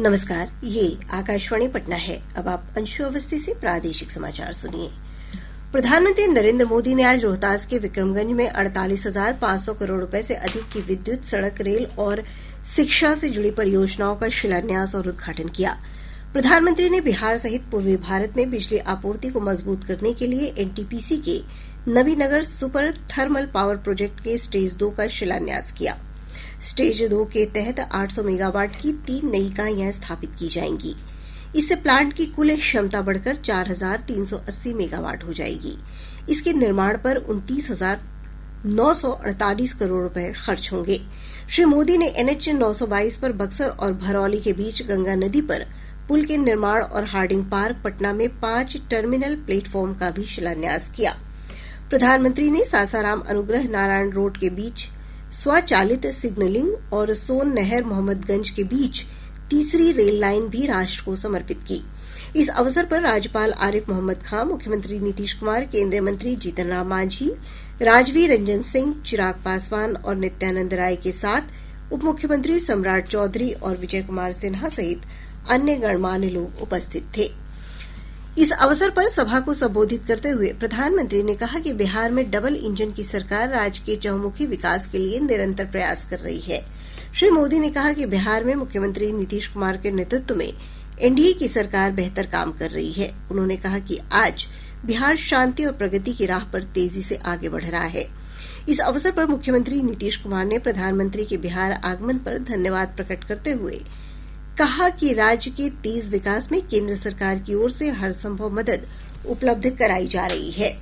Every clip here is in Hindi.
नमस्कार, ये आकाशवाणी पटना है। अब आप अंशु अवस्थी से प्रादेशिक समाचार सुनिए। प्रधानमंत्री नरेंद्र मोदी ने आज रोहतास के विक्रमगंज में 48,500 करोड़ रुपए से अधिक की विद्युत, सड़क, रेल और शिक्षा से जुड़ी परियोजनाओं का शिलान्यास और उद्घाटन किया। प्रधानमंत्री ने बिहार सहित पूर्वी भारत में बिजली आपूर्ति को मजबूत करने के लिए एनटीपीसी के Nabinagar super thermal power project के स्टेज 2 का शिलान्यास किया। स्टेज 2 के तहत 800 मेगावाट की 3 नई इकाइयां स्थापित की जाएंगी। इससे प्लांट की कुल क्षमता बढ़कर 4,380 मेगावाट हो जाएगी। इसके निर्माण पर 29,948 करोड़ रुपए खर्च होंगे। श्री मोदी ने एनएच 922 पर बक्सर और भरौली के बीच गंगा नदी पर पुल के निर्माण और हार्डिंग पार्क पटना में 5 टर्मिनल प्लेटफॉर्म का भी शिलान्यास किया। प्रधानमंत्री ने सासाराम अनुग्रह नारायण रोड के बीच स्वचालित सिग्नलिंग और सोन नहर मोहम्मदगंज के बीच तीसरी रेल लाइन भी राष्ट्र को समर्पित की। इस अवसर पर राज्यपाल आरिफ मोहम्मद खान, मुख्यमंत्री नीतीश कुमार, केंद्रीय मंत्री जीतन राम मांझी, राजवीर रंजन सिंह, चिराग पासवान और नित्यानंद राय के साथ उप मुख्यमंत्री सम्राट चौधरी और विजय कुमार सिन्हा सहित अन्य गणमान्य लोग उपस्थित थे। इस अवसर पर सभा को संबोधित करते हुए प्रधानमंत्री ने कहा कि बिहार में डबल इंजन की सरकार राज्य के चहुमुखी विकास के लिए निरंतर प्रयास कर रही है। श्री मोदी ने कहा कि बिहार में मुख्यमंत्री नीतीश कुमार के नेतृत्व में एनडीए की सरकार बेहतर काम कर रही है। उन्होंने कहा कि आज बिहार शांति और प्रगति की राह पर तेजी से आगे बढ़ रहा है। इस अवसर पर मुख्यमंत्री नीतीश कुमार ने प्रधानमंत्री के बिहार आगमन पर धन्यवाद प्रकट करते हुए कहा कि राज्य के तेज विकास में केंद्र सरकार की ओर से हर संभव मदद उपलब्ध कराई जा रही है।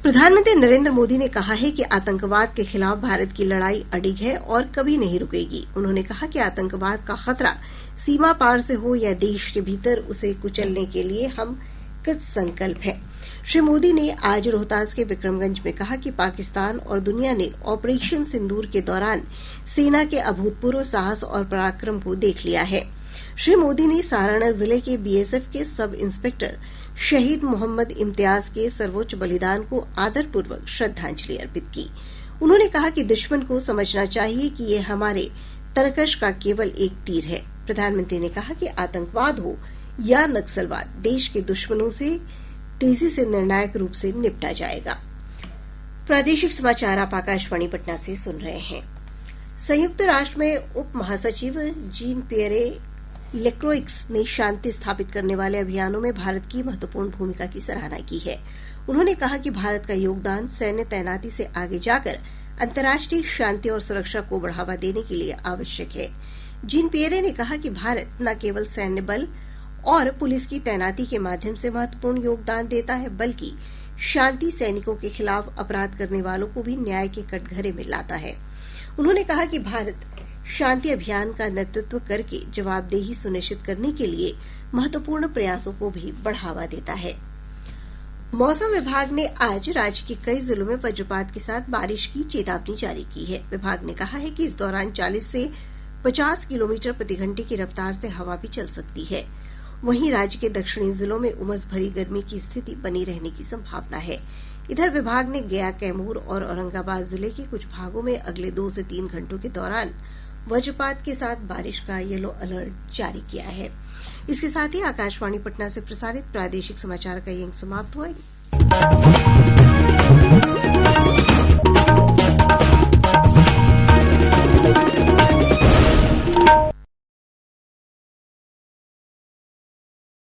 प्रधानमंत्री नरेंद्र मोदी ने कहा है कि आतंकवाद के खिलाफ भारत की लड़ाई अडिग है और कभी नहीं रुकेगी। उन्होंने कहा कि आतंकवाद का खतरा सीमा पार से हो या देश के भीतर, उसे कुचलने के लिए हम कृत संकल्प हैं। श्री मोदी ने आज रोहतास के विक्रमगंज में कहा कि पाकिस्तान और दुनिया ने ऑपरेशन सिंदूर के दौरान सेना के अभूतपूर्व साहस और पराक्रम को देख लिया है। श्री मोदी ने सारण जिले के बीएसएफ के सब इंस्पेक्टर शहीद मोहम्मद इम्तियाज के सर्वोच्च बलिदान को आदरपूर्वक श्रद्धांजलि अर्पित की। उन्होंने कहा कि दुश्मन को समझना चाहिए कि ये हमारे तरकश का केवल एक तीर है। प्रधानमंत्री ने कहा कि आतंकवाद हो या नक्सलवाद, देश के दुश्मनों से तेजी से निर्णायक रूप से निपटा जाएगा। प्रादेशिक समाचार आप आकाशवाणी पटना से सुन रहे हैं। संयुक्त राष्ट्र में उप महासचिव जीन पियरे लेक्रोइक्स ने शांति स्थापित करने वाले अभियानों में भारत की महत्वपूर्ण भूमिका की सराहना की है। उन्होंने कहा कि भारत का योगदान सैन्य तैनाती से आगे जाकर अंतर्राष्ट्रीय शांति और सुरक्षा को बढ़ावा देने के लिए आवश्यक है। जीन पियरे ने कहा कि भारत न केवल सैन्य बल और पुलिस की तैनाती के माध्यम से महत्वपूर्ण योगदान देता है, बल्कि शांति सैनिकों के खिलाफ अपराध करने वालों को भी न्याय के कटघरे में लाता है। उन्होंने कहा कि भारत शांति अभियान का नेतृत्व करके जवाबदेही सुनिश्चित करने के लिए महत्वपूर्ण प्रयासों को भी बढ़ावा देता है। मौसम विभाग ने आज राज्य के कई जिलों में वज्रपात के साथ बारिश की चेतावनी जारी की है। विभाग ने कहा है कि इस दौरान 40 से 50 किलोमीटर प्रति घंटे की रफ्तार से हवा भी चल सकती है। वहीं राज्य के दक्षिणी जिलों में उमस भरी गर्मी की स्थिति बनी रहने की संभावना है। इधर विभाग ने गया, कैमूर और औरंगाबाद जिले के कुछ भागों में अगले 2 से 3 घंटों के दौरान वज्रपात के साथ बारिश का येलो अलर्ट जारी किया है। इसके साथ ही आकाशवाणी पटना से प्रसारित प्रादेशिक समाचार का ये अंक समाप्त हुआ।